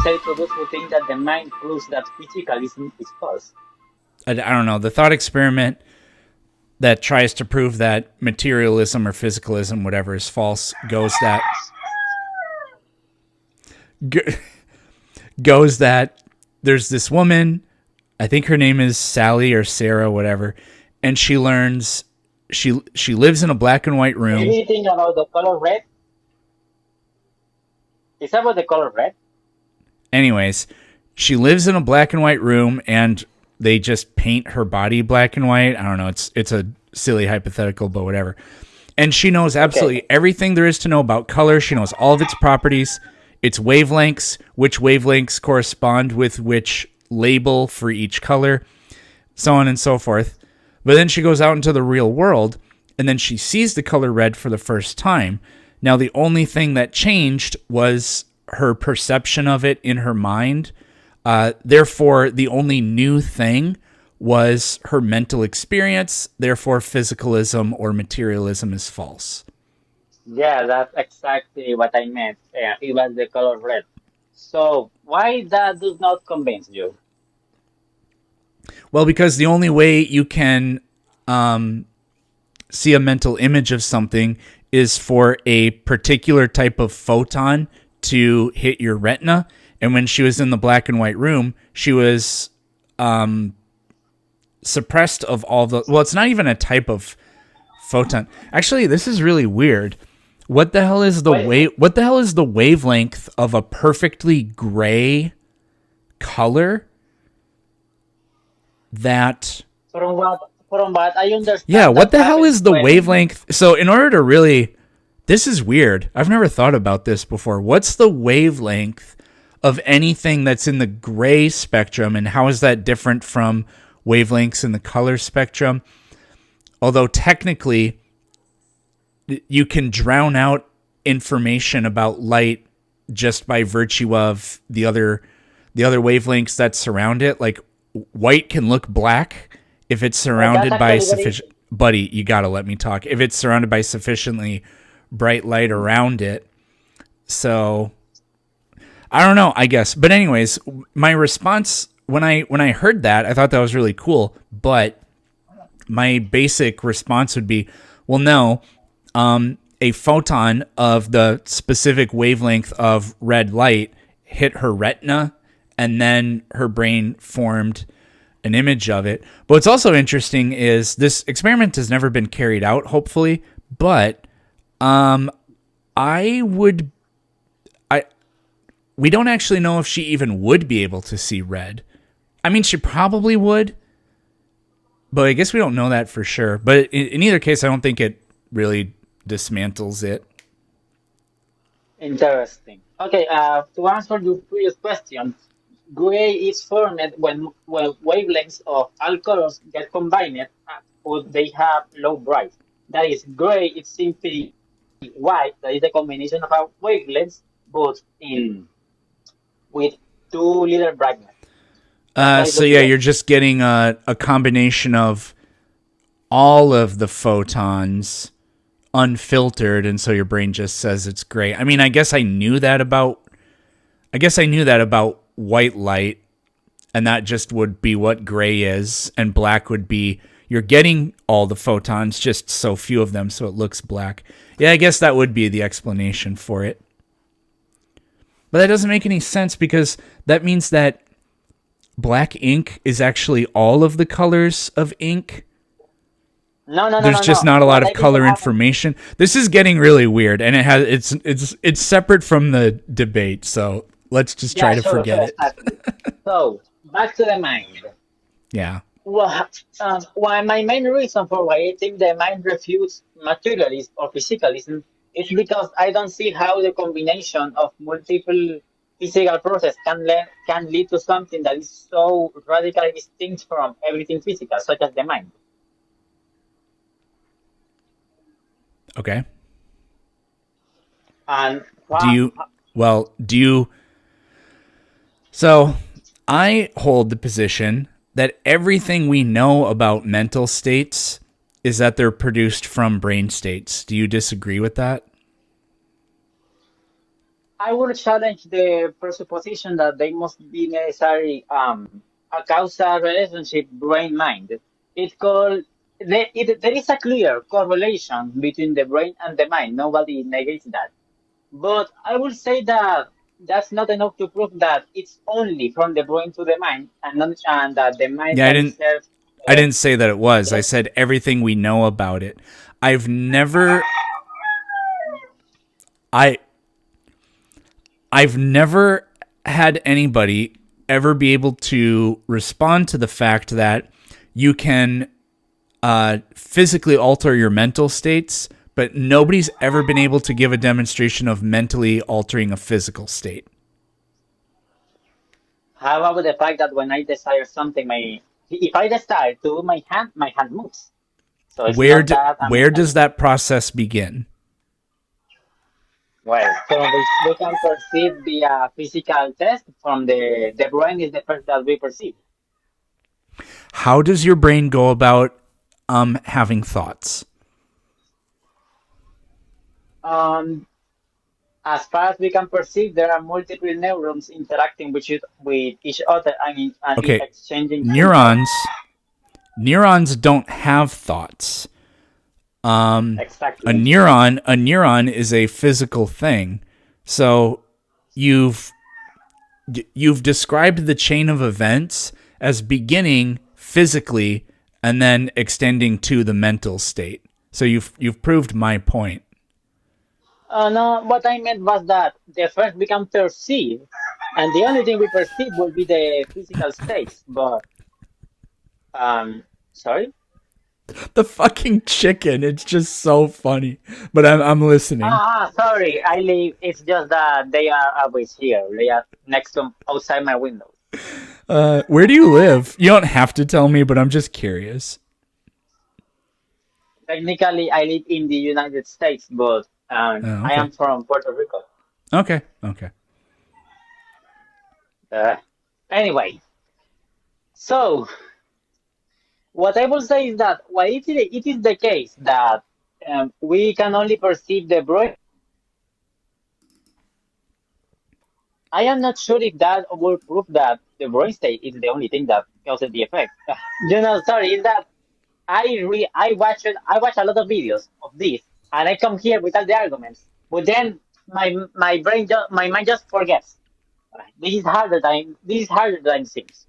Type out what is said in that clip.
say to those who think that the mind proves that physicalism is false. I don't know. The thought experiment that tries to prove that materialism or physicalism, whatever, is false goes that there's this woman, I think her name is Sally or Sarah, whatever, and she learns she lives in a black and white room. Anything about the color red? Is about the color red? Anyways, she lives in a black and white room, and they just paint her body black and white. I don't know. It's a silly hypothetical, but whatever. And she knows absolutely everything there is to know about color. She knows all of its properties, its wavelengths, which wavelengths correspond with which label for each color, so on and so forth. But then she goes out into the real world, and then she sees the color red for the first time. Now, the only thing that changed was her perception of it in her mind. Therefore, the only new thing was her mental experience. Therefore, physicalism or materialism is false. Yeah, that's exactly what I meant. It was the color red. So why that does not convince you? Well, because the only way you can see a mental image of something is for a particular type of photon to hit your retina. And when she was in the black and white room, she was suppressed of all the... Well, it's not even a type of photon. Actually, this is really weird. What the hell is what the hell is the wavelength of a perfectly gray color that... From what I understand, Yeah, what that the hell happens is the when wavelength? So in order to really... This is weird. I've never thought about this before. What's the wavelength of anything that's in the gray spectrum, and how is that different from wavelengths in the color spectrum? Although technically, you can drown out information about light just by virtue of the other wavelengths that surround it. Like white can look black if it's surrounded by sufficient... Buddy, you gotta let me talk. If it's surrounded by sufficiently bright light around it. So I don't know, I guess. But anyways, my response when I heard that, I thought that was really cool. But my basic response would be, well, no, a photon of the specific wavelength of red light hit her retina, and then her brain formed an image of it. But what's also interesting is this experiment has never been carried out, hopefully, but we don't actually know if she even would be able to see red. I mean, she probably would, but I guess we don't know that for sure. But in either case, I don't think it really dismantles it. interesting. Okay, to answer your previous question, gray is formed when wavelengths of all colors get combined, but they have low bright. That is, gray is simply white. That is the combination of our wavelengths, but in with too little brightness. That is So the yeah, gray. you're just getting a combination of all of the photons unfiltered, and so your brain just says it's gray. I mean, I guess I knew that about white light, and that just would be what gray is, and black would be you're getting all the photons, just so few of them, so it looks black. Yeah, I guess that would be the explanation for it. But that doesn't make any sense, because that means that black ink is actually all of the colors of ink. There's just No. not a lot What of I think that color happened. information. This is getting really weird, and it's separate from the debate. So let's just try Yeah, to sure, forget it. exactly. So back to the mind. Yeah. Well, why my main reason for why I think the mind refutes materialism or physicalism is because I don't see how the combination of multiple physical processes can lead to something that is so radically distinct from everything physical, such as the mind. Okay. And Do you? Well, do you? So I hold the position that everything we know about mental states is that they're produced from brain states. Do you disagree with that? I would challenge the presupposition that they must be necessary a causal relationship brain-mind. It called there is a clear correlation between the brain and the mind. Nobody negates that. But I will say that that's not enough to prove that it's only from the brain to the mind, and not and that the mind Yeah, by itself. I Uh, didn't say that it was. I yes. said everything we know about it. I've never I I've never had anybody ever be able to respond to the fact that you can physically alter your mental states, but nobody's ever been able to give a demonstration of mentally altering a physical state. How about the fact that when I desire something, my if I desire to move my hand moves. So it's not that a Where does mechanic. that process begin? Well, so we can perceive the physical test from the brain is the first that we perceive. How does your brain go about having thoughts? Um, as far as we can perceive, there are multiple neurons interacting with each other and Okay, exchanging chemicals. neurons neurons don't have thoughts. Exactly. A neuron is a physical thing. So you've you've described the chain of events as beginning physically and then extending to the mental state. So you've proved my point. No, what I meant was that the first we can perceive, and the only thing we perceive will be the physical states. But sorry. The fucking chicken, it's just so funny. But I'm listening. Sorry. I live. It's just that they are always here. They are next to outside my window. Where do you live? You don't have to tell me, but I'm just curious. Technically, I live in the United States, but Oh, I okay. am from Puerto Rico. Okay. Okay. Uh, anyway, so what I will say is that while it is the case that we can only perceive the brain, I am not sure if that will prove that the brain state is the only thing that causes the effect. Sorry, is that I watch a lot of videos of this, and I come here with all the arguments, but then my mind just forgets. This is harder than it seems.